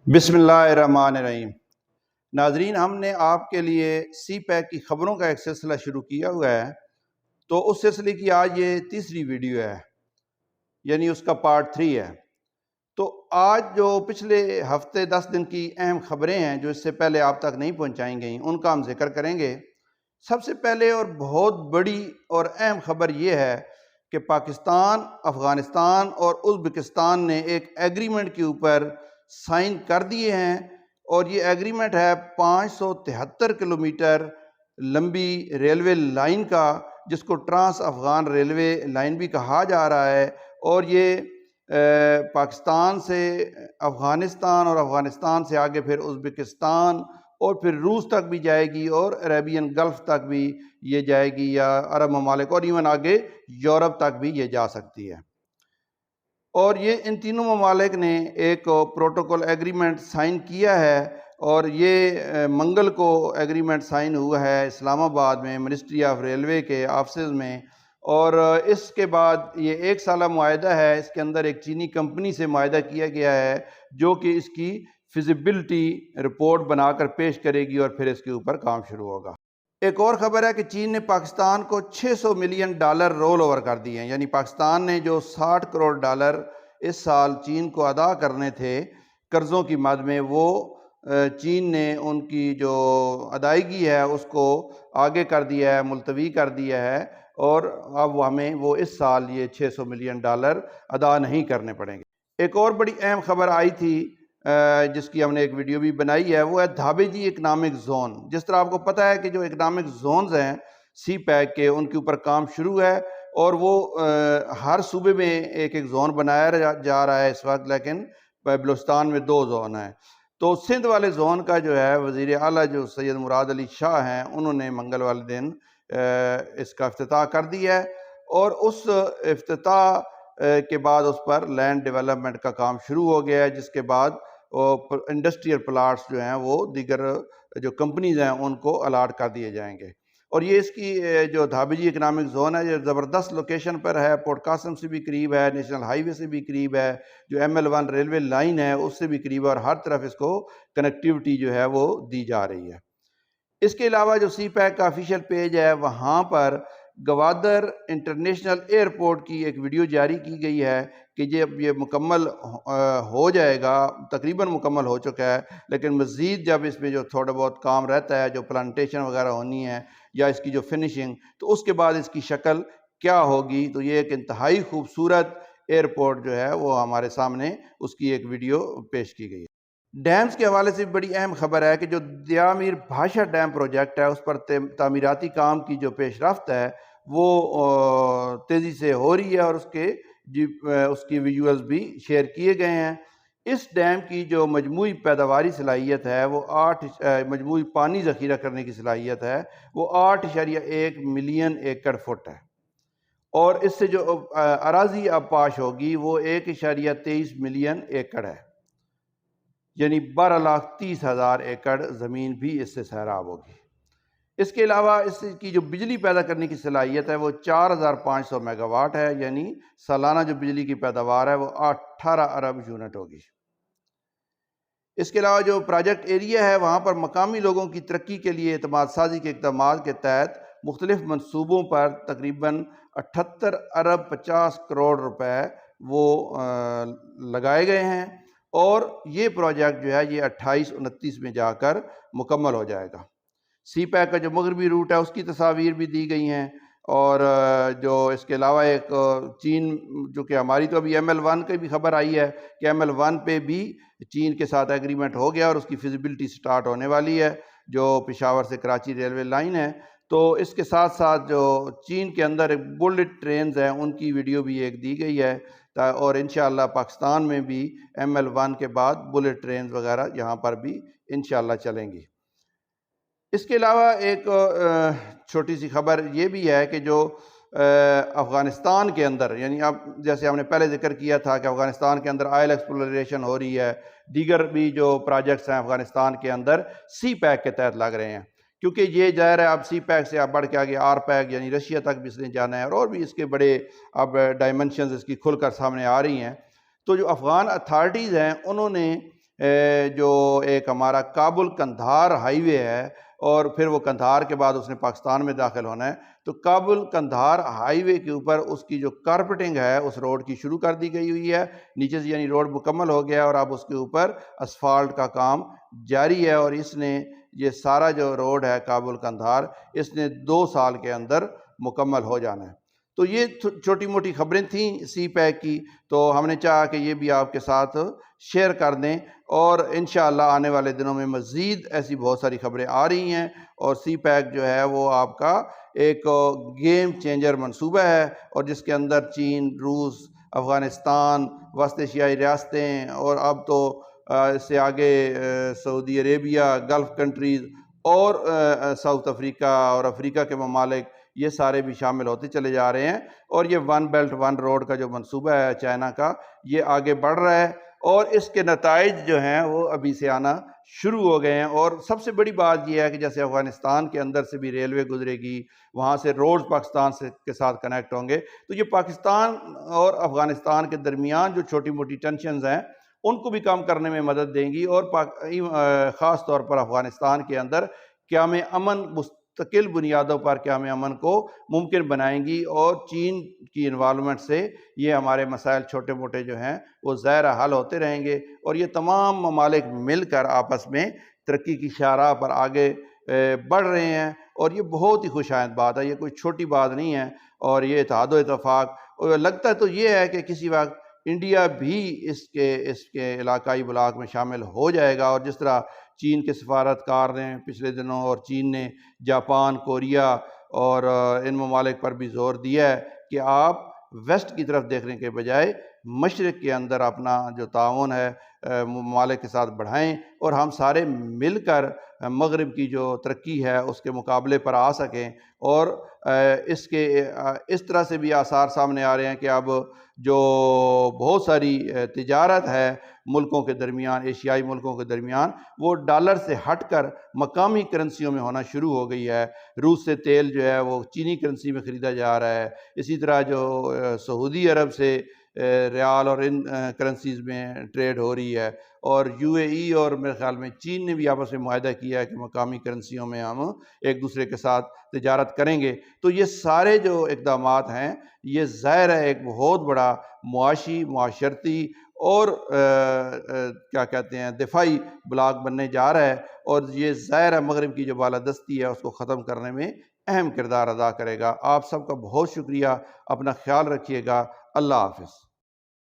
बिस्मिल्लाहिर्रहमानिर्रहीम। नाजरीन, हमने आपके लिए सी पैक की ख़बरों का एक सिलसिला शुरू किया हुआ है, तो उस सिलसिले की आज ये तीसरी वीडियो है, यानी उसका पार्ट 3 है। तो आज जो पिछले हफ्ते 10 दिन की अहम ख़बरें हैं जो इससे पहले आप तक नहीं पहुंचाई गई, उनका हम जिक्र करेंगे। सबसे पहले और बहुत बड़ी और अहम ख़बर ये है कि पाकिस्तान, अफ़गानिस्तान और उज़्बेकिस्तान ने एक एग्रीमेंट के ऊपर साइन कर दिए हैं, और ये एग्रीमेंट है 573 किलोमीटर लंबी रेलवे लाइन का, जिसको ट्रांस अफ़गान रेलवे लाइन भी कहा जा रहा है। और ये पाकिस्तान से अफ़गानिस्तान और अफ़गानिस्तान से आगे फिर उज़्बेकिस्तान और फिर रूस तक भी जाएगी, और अरेबियन गल्फ़ तक भी ये जाएगी, या अरब ममालिक, और इवन आगे यूरोप तक भी ये जा सकती है। और ये इन तीनों ममालिक ने एक प्रोटोकॉल एग्रीमेंट साइन किया है, और ये मंगल को एग्रीमेंट साइन हुआ है इस्लामाबाद में मिनिस्ट्री ऑफ रेलवे के ऑफिस में। और इसके बाद ये 1 साला मुआहदा है। इसके अंदर एक चीनी कंपनी से मुआहदा किया गया है जो कि इसकी फिजिबिलिटी रिपोर्ट बनाकर पेश करेगी, और फिर इसके ऊपर काम शुरू होगा। एक और ख़बर है कि चीन ने पाकिस्तान को $600 मिलियन रोल ओवर कर दिए हैं, यानी पाकिस्तान ने जो $60 करोड़ इस साल चीन को अदा करने थे कर्ज़ों की मद में, वो चीन ने उनकी जो अदायगी है उसको आगे कर दिया है, मुलतवी कर दिया है, और अब हमें वो इस साल ये $600 मिलियन अदा नहीं करने पड़ेंगे। एक और बड़ी अहम ख़बर आई थी जिसकी हमने एक वीडियो भी बनाई है, वो है धाबेजी इकनॉमिक जोन। जिस तरह आपको पता है कि जो इकनॉमिक जोन्स हैं सी पैक के, उनके ऊपर काम शुरू है, और वो हर सूबे में एक एक जोन बनाया जा रहा है इस वक्त, लेकिन बलूचिस्तान में 2 जोन हैं। तो सिंध वाले जोन का जो है वज़ीर आला जो सैयद मुराद अली शाह हैं, उन्होंने मंगल वाले दिन इसका इफ्तिताह कर दिया है, और उस इफ्तिताह के बाद उस पर लैंड डेवलपमेंट का काम शुरू हो गया है, जिसके बाद इंडस्ट्रियल प्लाट्स जो हैं वो दीगर जो कंपनीज़ हैं उनको अलाट कर दिए जाएंगे। और ये इसकी जो धाबेजी इकनॉमिक जोन है, ये ज़बरदस्त लोकेशन पर है, पोर्ट कासिम से भी करीब है, नेशनल हाईवे से भी करीब है, जो ML1 रेलवे लाइन है उससे भी करीब है, और हर तरफ इसको कनेक्टिविटी जो है वो दी जा रही है। इसके अलावा जो सी पैक का ऑफिशियल पेज है, वहाँ पर गवादर इंटरनेशनल एयरपोर्ट की एक वीडियो जारी की गई है कि जब ये मुकम्मल हो जाएगा, तकरीबन मुकम्मल हो चुका है, लेकिन मज़ीद जब इसमें जो थोड़ा बहुत काम रहता है, जो प्लांटेशन वगैरह होनी है या इसकी जो फिनिशिंग, तो उसके बाद इसकी शक्ल क्या होगी। तो ये एक इंतहाई खूबसूरत एयरपोर्ट जो है वो हमारे सामने उसकी एक वीडियो पेश की गई है। डैम्स के हवाले से बड़ी अहम खबर है कि जो दियामीर भाषा डैम प्रोजेक्ट है, उस पर तामीराती काम की जो पेशरफ्त है वो तेज़ी से हो रही है, और उसकी विजुअल्स भी शेयर किए गए हैं। इस डैम की जो मजमूई पैदावारी सलाहियत है वो मजमूई पानी ज़ख़ीरा करने की सलाहियत है वो 8.1 मिलियन एकड़ फुट है, और इससे जो अराज़ी अब पाश होगी वो 1.23 मिलियन एकड़ है, यानी 12,30,000 एकड़ ज़मीन भी इससे सैराब होगी। इसके अलावा इसकी जो बिजली पैदा करने की सलाहियत है वो 4,500 मेगावाट है, यानी सालाना जो बिजली की पैदावार है वो 18 अरब यूनिट होगी। इसके अलावा जो प्रोजेक्ट एरिया है वहाँ पर मकामी लोगों की तरक्की के लिए एतमाद साजी के इक़दामात के तहत मुख्तलिफ मनसूबों पर तकरीबन 78 अरब 50 करोड़ रुपए वो लगाए गए हैं, और ये प्रोजेक्ट जो है ये 28-29 में जाकर मुकम्मल हो जाएगा। सी पैक का जो मगरबी रूट है उसकी तस्वीर भी दी गई हैं, और जो इसके अलावा एक चीन, जो कि हमारी तो अभी ML1 की भी खबर आई है कि ML1 पे भी चीन के साथ एग्रीमेंट हो गया, और उसकी फिजिबिलिटी स्टार्ट होने वाली है, जो पेशावर से कराची रेलवे लाइन है। तो इसके साथ साथ जो चीन के अंदर एक बुलेट ट्रेन्स हैं उनकी वीडियो भी एक दी गई है, और इंशाअल्लाह पाकिस्तान में भी ML1 के बाद बुलेट ट्रेन्स वगैरह यहाँ पर भी इंशाअल्लाह चलेंगी। इसके अलावा एक छोटी सी खबर ये भी है कि जो अफ़गानिस्तान के अंदर, यानी अब जैसे हमने पहले जिक्र किया था कि अफ़गानिस्तान के अंदर ऑयल एक्सप्लोरेशन हो रही है, दीगर भी जो प्रोजेक्ट्स हैं अफ़गानिस्तान के अंदर सी पैक के तहत लग रहे हैं, क्योंकि ये ज़ाहिर है अब सी पैक से अब बढ़ के आगे आर पैक यानी रशिया तक भी इसने जाना है, और भी इसके बड़े अब डायमेंशंस इसकी खुलकर सामने आ रही हैं। तो जो अफ़गान अथॉरिटीज़ हैं उन्होंने جو ایک ہمارا کابل کندھار ہائی وے ہے، اور پھر وہ کندھار کے بعد اس نے پاکستان میں داخل ہونا ہے، تو کابل کندھار ہائی وے کے اوپر اس کی جو کارپیٹنگ ہے اس روڈ کی شروع کر دی گئی ہوئی ہے نیچے سے، یعنی روڈ مکمل ہو گیا اور اب اس کے اوپر اسفالٹ کا کام جاری ہے، اور اس نے یہ سارا جو روڈ ہے کابل کندھار اس نے 2 سال کے اندر مکمل ہو جانا ہے۔ تو یہ چھوٹی موٹی خبریں تھیں سی پیک کی، تو ہم نے چاہا کہ یہ بھی آپ کے ساتھ شیئر کر دیں، اور انشاءاللہ آنے والے دنوں میں مزید ایسی بہت ساری خبریں آ رہی ہیں، اور سی پیک جو ہے وہ آپ کا ایک گیم چینجر منصوبہ ہے، اور جس کے اندر چین، روس، افغانستان، وسط ایشیائی ریاستیں، اور اب تو اس سے آگے سعودی عربیہ، گلف کنٹریز، اور ساؤتھ افریقہ اور افریقہ کے ممالک، یہ سارے بھی شامل ہوتے چلے جا رہے ہیں، اور یہ ون بیلٹ ون روڈ کا جو منصوبہ ہے چائنا کا، یہ آگے بڑھ رہا ہے، اور اس کے نتائج جو ہیں وہ ابھی سے آنا شروع ہو گئے ہیں۔ اور سب سے بڑی بات یہ ہے کہ جیسے افغانستان کے اندر سے بھی ریلوے گزرے گی، وہاں سے روڈز پاکستان کے ساتھ کنیکٹ ہوں گے، تو یہ پاکستان اور افغانستان کے درمیان جو چھوٹی موٹی ٹینشنز ہیں ان کو بھی کم کرنے میں مدد دیں گی، اور خاص طور پر افغانستان کے اندر قیام امن، مستقل بنیادوں پر قیام امن کو ممکن بنائیں گی، اور چین کی انوالومنٹ سے یہ ہمارے مسائل چھوٹے موٹے جو ہیں وہ ظاہر حل ہوتے رہیں گے، اور یہ تمام ممالک مل کر آپس میں ترقی کی شاہراہ پر آگے بڑھ رہے ہیں، اور یہ بہت ہی خوش آئند بات ہے، یہ کوئی چھوٹی بات نہیں ہے، اور یہ اتحاد و اتفاق لگتا ہے تو یہ ہے کہ کسی وقت انڈیا بھی اس کے علاقائی بلاک میں شامل ہو جائے گا، اور جس طرح چین کے سفارتکار نے پچھلے دنوں، اور چین نے جاپان، کوریا اور ان ممالک پر بھی زور دیا ہے کہ آپ ویسٹ کی طرف دیکھنے کے بجائے مشرق کے اندر اپنا جو تعاون ہے ممالک کے ساتھ بڑھائیں، اور ہم سارے مل کر مغرب کی جو ترقی ہے اس کے مقابلے پر آ سکیں، اور اس طرح سے بھی آثار سامنے آ رہے ہیں کہ اب جو بہت ساری تجارت ہے ملکوں کے درمیان، ایشیائی ملکوں کے درمیان، وہ ڈالر سے ہٹ کر مقامی کرنسیوں میں ہونا شروع ہو گئی ہے۔ روس سے تیل جو ہے وہ چینی کرنسی میں خریدا جا رہا ہے، اسی طرح جو سعودی عرب سے ریال اور ان کرنسیز میں ٹریڈ ہو رہی ہے، اور یو اے ای اور میرے خیال میں چین نے بھی آپس میں معاہدہ کیا ہے کہ مقامی کرنسیوں میں ہم ایک دوسرے کے ساتھ تجارت کریں گے۔ تو یہ سارے جو اقدامات ہیں یہ ظاہر ہے ایک بہت بڑا معاشی، معاشرتی اور کیا کہتے ہیں دفاعی بلاک بننے جا رہا ہے، اور یہ ظاہر ہے مغرب کی جو بالادستی ہے اس کو ختم کرنے میں اہم کردار ادا کرے گا۔ آپ سب کا بہت شکریہ، اپنا خیال رکھیے گا، اللہ حافظ۔